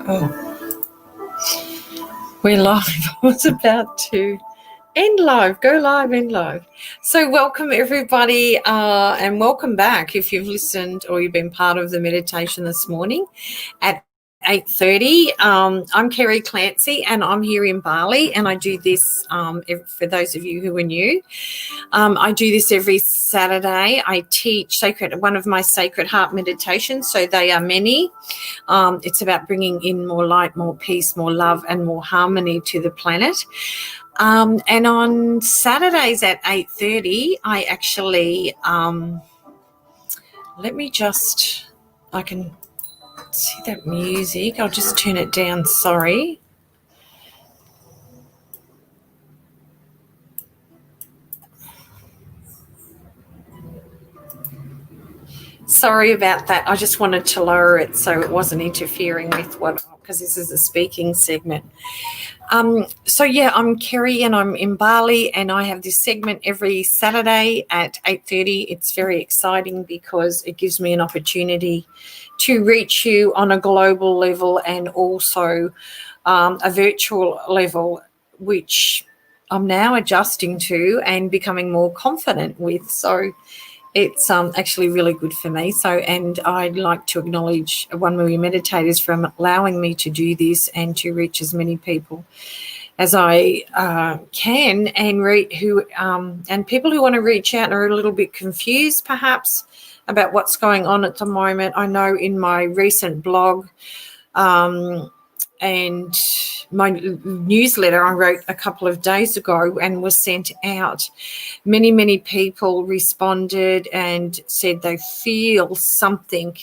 Oh, we're live. I was about to end live, go live, end live. So welcome everybody, and welcome back if you've listened or you've been part of the meditation this morning at 8:30. I'm Kerry Clancey and I'm here in Bali, and I do this, for those of you who are new, I do this every Saturday. I teach one of my Sacred Heart meditations, so they are many. It's about bringing in more light, more peace, more love, and more harmony to the planet. And on Saturdays at 8:30, I actually, I can see that music. I'll just turn it down, sorry. Sorry about that. I just wanted to lower it so it wasn't interfering with because this is a speaking segment. So yeah, I'm Kerry and I'm in Bali, and I have this segment every Saturday at 8:30. It's very exciting because it gives me an opportunity to reach you on a global level and also a virtual level, which I'm now adjusting to and becoming more confident with. So it's actually really good for me. So, and I'd like to acknowledge One Million Meditators for allowing me to do this and to reach as many people as I can, and people who want to reach out and are a little bit confused perhaps about what's going on at the moment. I know in my recent blog and my newsletter I wrote a couple of days ago and was sent out, many people responded and said they feel something,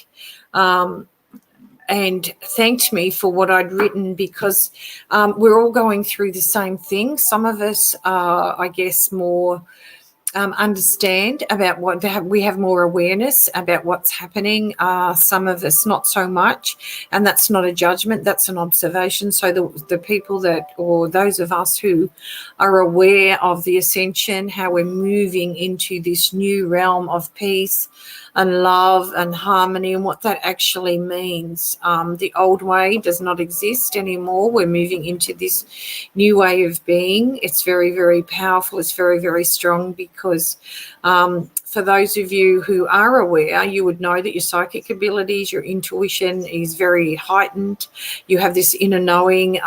and thanked me for what I'd written, because we're all going through the same thing. Some of us are, I guess, more understand about we have more awareness about what's happening. Some of us not so much, and that's not a judgment, that's an observation. So the people or those of us who are aware of the ascension, how we're moving into this new realm of peace and love and harmony, and what that actually means. The old way does not exist anymore. We're moving into this new way of being. It's very, very powerful. It's very, very strong, because for those of you who are aware, you would know that your psychic abilities, your intuition is very heightened. You have this inner knowing,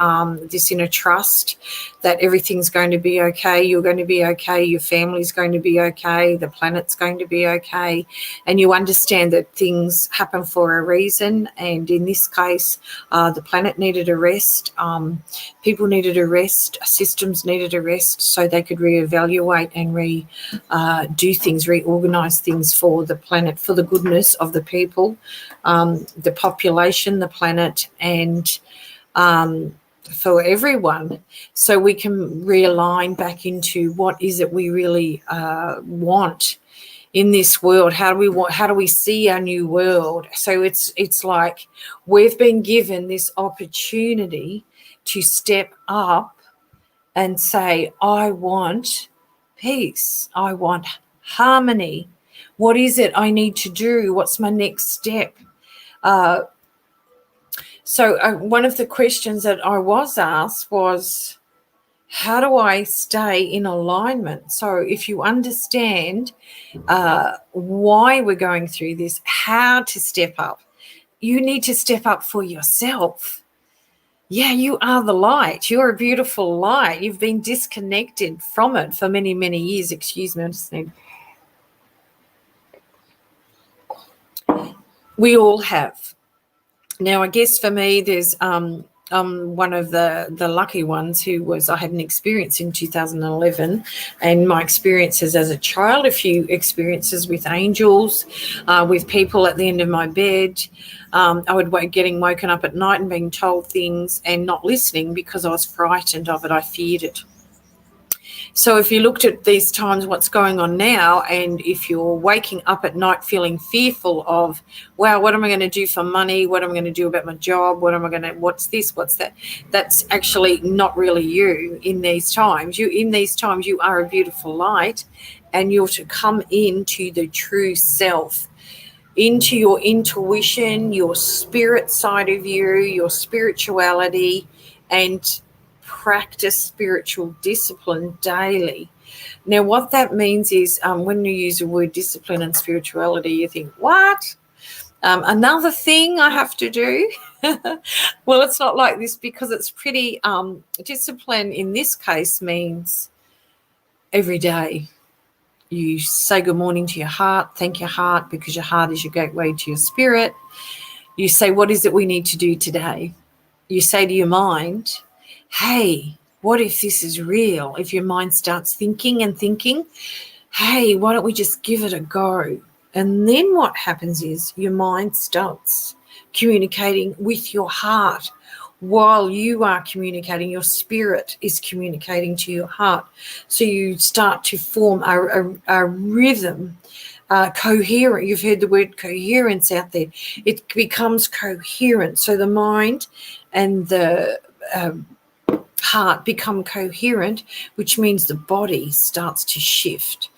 this inner trust that everything's going to be okay. You're going to be okay. Your family's going to be okay. The planet's going to be okay. And you understand that things happen for a reason. And in this case, the planet needed a rest. People needed a rest. Systems needed a rest, so they could reevaluate and do things, reorganize things for the planet, for the goodness of the people, the population, the planet, and for everyone, so we can realign back into what is it we really want in this world. How do we see our new world? So it's like we've been given this opportunity to step up and say, I want peace, I want harmony. What is it I need to do? What's my next step? So one of the questions that I was asked was, how do I stay in alignment? So if you understand why we're going through this, how to step up, you need to step up for yourself. Yeah, you are the light. You're a beautiful light. You've been disconnected from it for many, many years. Excuse me, I just need... We all have. Now, I guess for me, there's one of the lucky ones I had an experience in 2011, and my experiences as a child, a few experiences with angels, with people at the end of my bed. I would getting woken up at night and being told things and not listening because I was frightened of it. I feared it. So if you looked at these times, what's going on now, and if you're waking up at night feeling fearful of, wow, what am I going to do for money? What am I going to do about my job? What's this? What's that? That's actually not really you in these times. You are a beautiful light, and you're to come into the true self. into your intuition, your spirit side of you, your spirituality, and practice spiritual discipline daily. Now, what that means is when you use the word discipline and spirituality, you think, what? Another thing I have to do? Well, it's not like this, because it's pretty discipline in this case means every day. You say good morning to your heart, thank your heart, because your heart is your gateway to your spirit. You say, what is it we need to do today? You say to your mind, hey, what if this is real? If your mind starts thinking and thinking, hey, why don't we just give it a go? And then what happens is your mind starts communicating with your heart. While you are communicating, your spirit is communicating to your heart. So you start to form a rhythm, coherent. You've heard the word coherence out there. It becomes coherent. So the mind and the heart become coherent, which means the body starts to shift.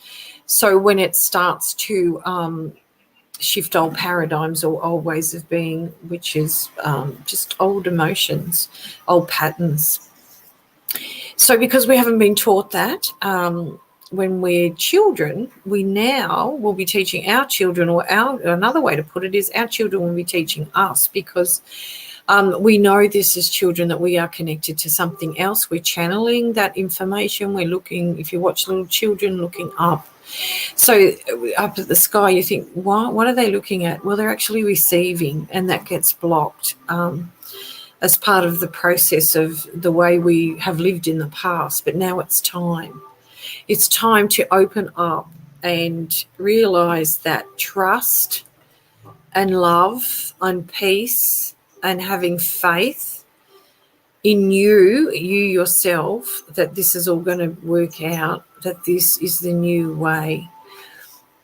So when it starts to shift old paradigms or old ways of being, which is just old emotions, old patterns. So because we haven't been taught that, when we're children, we now will be teaching our children, or another way to put it is our children will be teaching us, because we know this as children that we are connected to something else. We're channeling that information. We're looking, if you watch little children looking up, so up at the sky, you think, what are they looking at? Well, they're actually receiving, and that gets blocked as part of the process of the way we have lived in the past. But now it's time. It's time to open up and realize that trust and love and peace and having faith in you yourself, that this is all going to work out, that this is the new way.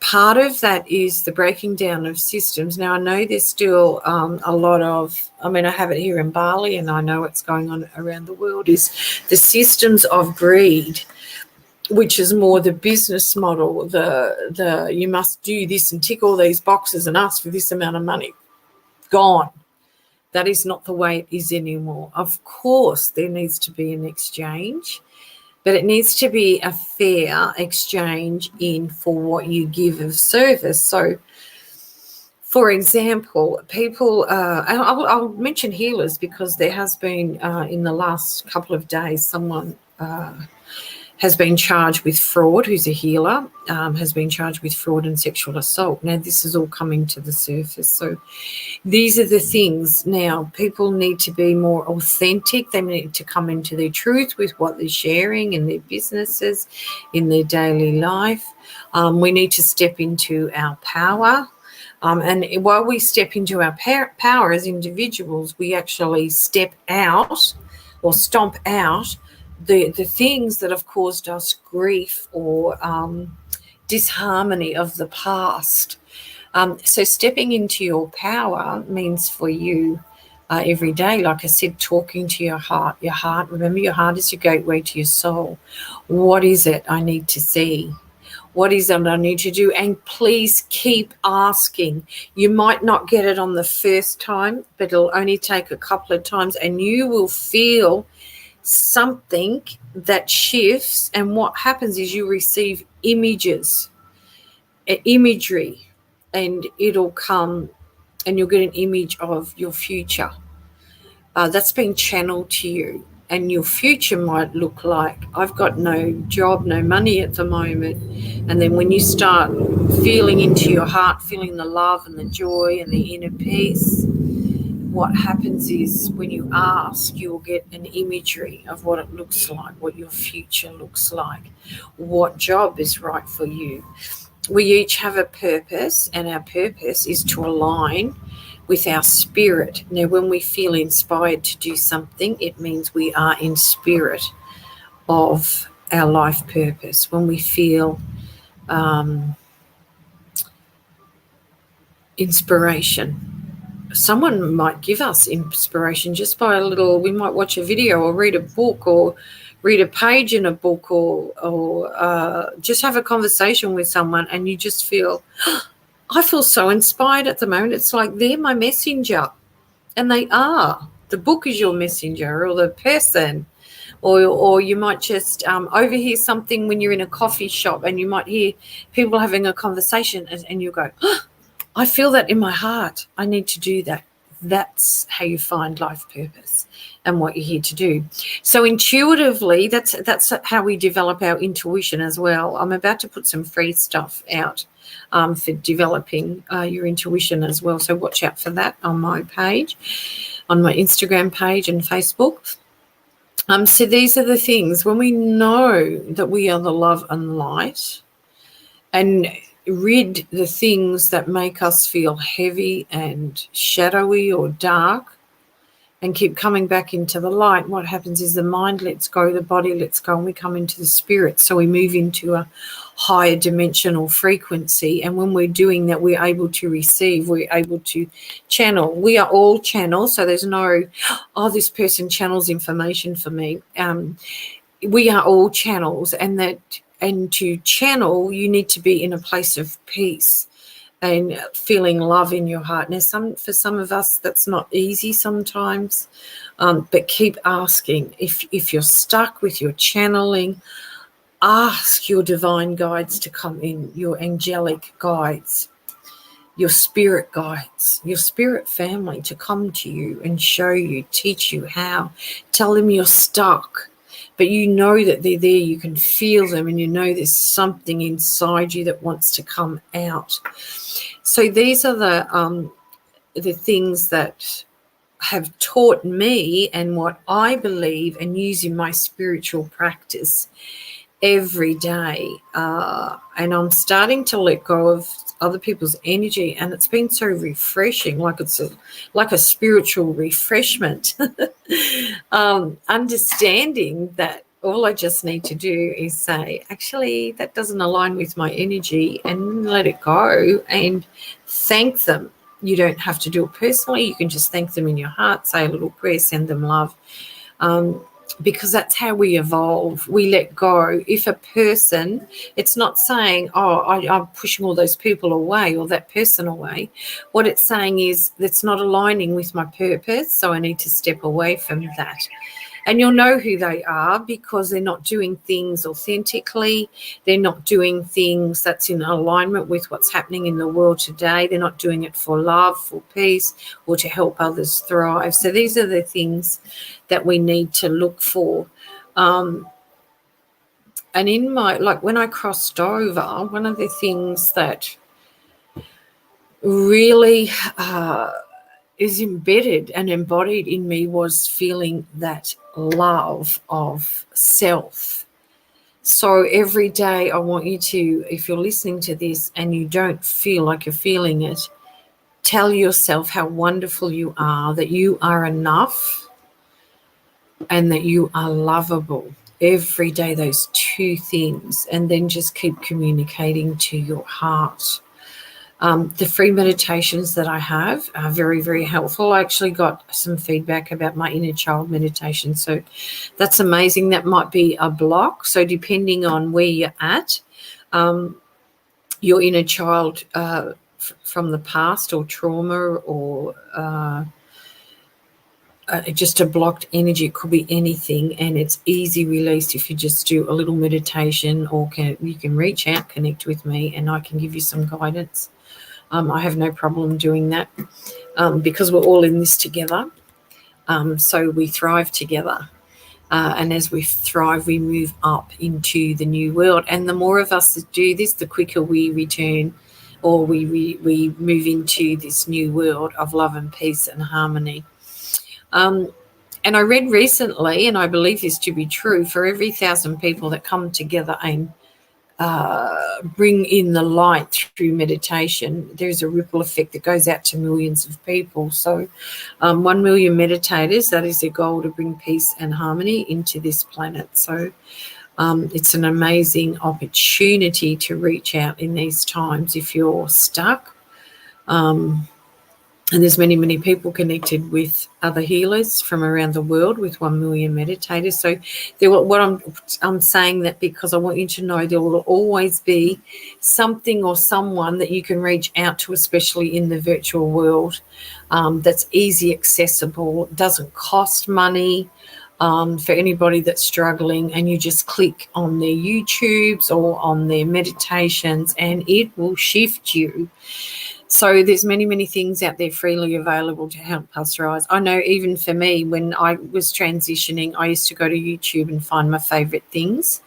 Part of that is the breaking down of systems. Now, I know there's still a lot of, I have it here in Bali, and I know what's going on around the world, is the systems of greed, which is more the business model, the you must do this and tick all these boxes and ask for this amount of money. Gone. That is not the way it is anymore. Of course, there needs to be an exchange, but it needs to be a fair exchange for what you give of service. So, for example, people, I'll mention healers, because there has been, in the last couple of days, someone has been charged with fraud, who's a healer, has been charged with fraud and sexual assault. Now, this is all coming to the surface. So these are the things. Now, people need to be more authentic. They need to come into their truth with what they're sharing in their businesses, in their daily life. We need to step into our power. And while we step into our power as individuals, we actually step out or stomp out the things that have caused us grief or disharmony of the past. So stepping into your power means for you every day, like I said, talking to your heart. Your heart, remember, your heart is your gateway to your soul. What is it I need to see? What is it I need to do? And please keep asking. You might not get it on the first time, but it'll only take a couple of times, and you will feel something that shifts. And what happens is you receive imagery, and it'll come, and you'll get an image of your future that's being channeled to you. And your future might look like, I've got no job, no money at the moment. And then when you start feeling into your heart, feeling the love and the joy and the inner peace, what happens is when you ask, you'll get an imagery of what it looks like, what your future looks like, what job is right for you. We each have a purpose, and our purpose is to align with our spirit. Now, when we feel inspired to do something, it means we are in spirit of our life purpose. When we feel inspiration, someone might give us inspiration just by a little, we might watch a video or read a book or read a page in a book, or just have a conversation with someone, and you just feel, I feel so inspired at the moment. It's like they're my messenger, and they are. The book is your messenger, or the person, or you might just overhear something when you're in a coffee shop, and you might hear people having a conversation, and you go, oh, I feel that in my heart. I need to do that. That's how you find life purpose and what you're here to do. So intuitively, that's how we develop our intuition as well. I'm about to put some free stuff out for developing your intuition as well. So watch out for that on my page, on my Instagram page and Facebook. So these are the things when we know that we are the love and light, and rid the things that make us feel heavy and shadowy or dark, and keep coming back into the light. What happens is the mind lets go, the body lets go, and we come into the spirit. So we move into a higher dimensional frequency. And when we're doing that, we're able to receive, we're able to channel. We are all channels. So there's no, oh, this person channels information for me. We are all channels, and to channel, you need to be in a place of peace and feeling love in your heart. Now, for some of us, that's not easy sometimes, but keep asking. If you're stuck with your channeling, ask your divine guides to come in, your angelic guides, your spirit guides, your spirit family to come to you and show you, teach you how. Tell them you're stuck, but you know that they're there. You can feel them, and you know there's something inside you that wants to come out. So these are the things that have taught me, and what I believe and use in my spiritual practice every day. And I'm starting to let go of other people's energy, and it's been so refreshing, like it's like a spiritual refreshment. Understanding that all I just need to do is say, actually, that doesn't align with my energy, and let it go and thank them. You don't have to do it personally. You can just thank them in your heart, say a little prayer, send them love, because that's how we evolve. We let go. If a person, it's not saying, oh, I'm pushing all those people away or that person away. What it's saying is that's not aligning with my purpose, so I need to step away from that. And you'll know who they are because they're not doing things authentically. They're not doing things that's in alignment with what's happening in the world today. They're not doing it for love, for peace, or to help others thrive. So these are the things that we need to look for. And in my, like when I crossed over, one of the things that really is embedded and embodied in me was feeling that love of self. So every day I want you to, if you're listening to this and you don't feel like you're feeling it, tell yourself how wonderful you are, that you are enough and that you are lovable. Every day, those two things, and then just keep communicating to your heart. The free meditations that I have are very, very helpful. I actually got some feedback about my inner child meditation. So that's amazing. That might be a block. So depending on where you're at, your inner child from the past or trauma or just a blocked energy, it could be anything, and it's easy released if you just do a little meditation, or you can reach out, connect with me, and I can give you some guidance. I have no problem doing that because we're all in this together. So we thrive together. And as we thrive, we move up into the new world. And the more of us that do this, the quicker we return, or we move into this new world of love and peace and harmony. And I read recently, and I believe this to be true, for every 1,000 people that come together and bring in the light through meditation, there's a ripple effect that goes out to millions of people. So 1 million meditators, that is their goal, to bring peace and harmony into this planet. So it's an amazing opportunity to reach out in these times if you're stuck. And there's many, many people connected with other healers from around the world with 1 million meditators. So I'm saying that because I want you to know there will always be something or someone that you can reach out to, especially in the virtual world, that's easy accessible, doesn't cost money. For anybody that's struggling, and you just click on their YouTubes or on their meditations and it will shift you. So there's many, many things out there freely available to help us rise. I know even for me, when I was transitioning, I used to go to YouTube and find my favourite things,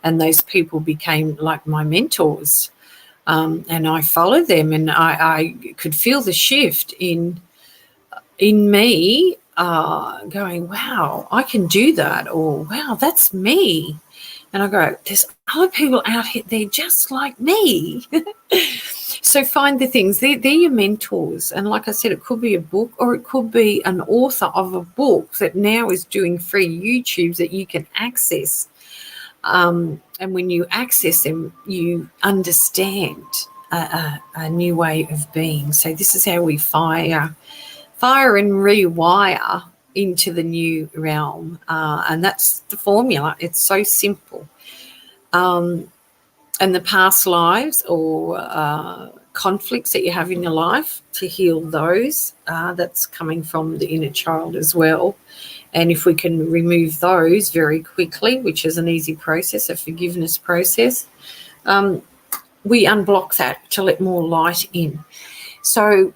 and those people became like my mentors. And I followed them, and I could feel the shift in me, going, wow, I can do that, or wow, that's me. And I go, there's other people out here, they're just like me. So find the things, they're your mentors. And like I said, it could be a book, or it could be an author of a book that now is doing free YouTubes that you can access. And when you access them, you understand a new way of being. So this is how we fire and rewire into the new realm. And that's the formula. It's so simple. And the past lives or conflicts that you have in your life, to heal those, that's coming from the inner child as well. And if we can remove those very quickly, which is an easy process, a forgiveness process, we unblock that to let more light in. So,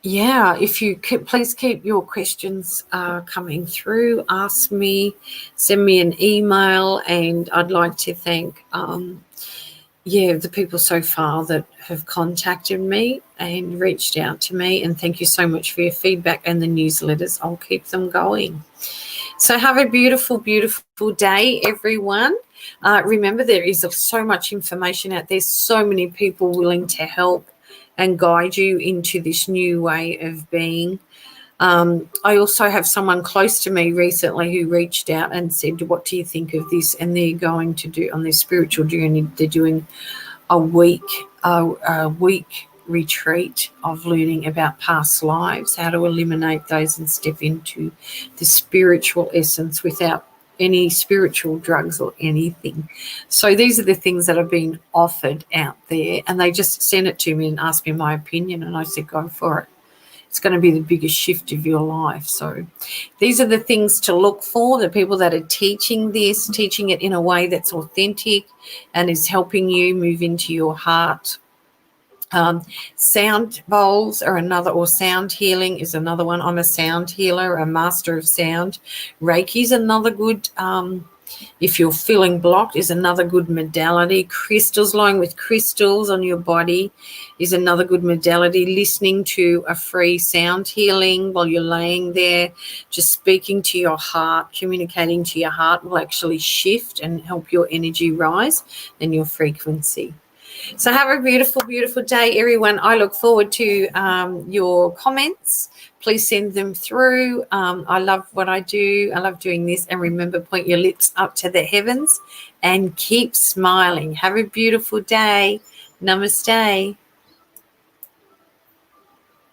yeah, if you could, please keep your questions coming through. Ask me, send me an email, and I'd like to thank the people so far that have contacted me and reached out to me, and thank you so much for your feedback and the newsletters. I'll keep them going. So have a beautiful, beautiful day, everyone. Remember, there is so much information out there, so many people willing to help and guide you into this new way of being. I also have someone close to me recently who reached out and said, what do you think of this? And they're going to do, on their spiritual journey, they're doing a week retreat of learning about past lives, how to eliminate those and step into the spiritual essence without any spiritual drugs or anything. So these are the things that are being offered out there, and they just sent it to me and asked me my opinion, and I said, go for it. It's going to be the biggest shift of your life. So these are the things to look for, the people that are teaching this, teaching it in a way that's authentic and is helping you move into your heart. Sound bowls are another, or sound healing is another one. I'm a sound healer, a master of sound. Reiki is another good, if you're feeling blocked, is another good modality. Crystals, lying with crystals on your body is another good modality. Listening to a free sound healing while you're laying there, just speaking to your heart, communicating to your heart will actually shift and help your energy rise and your frequency. So have a beautiful, beautiful day, everyone. I look forward to your comments. Please send them through. I love what I do. I love doing this. And remember, point your lips up to the heavens and keep smiling. Have a beautiful day. Namaste.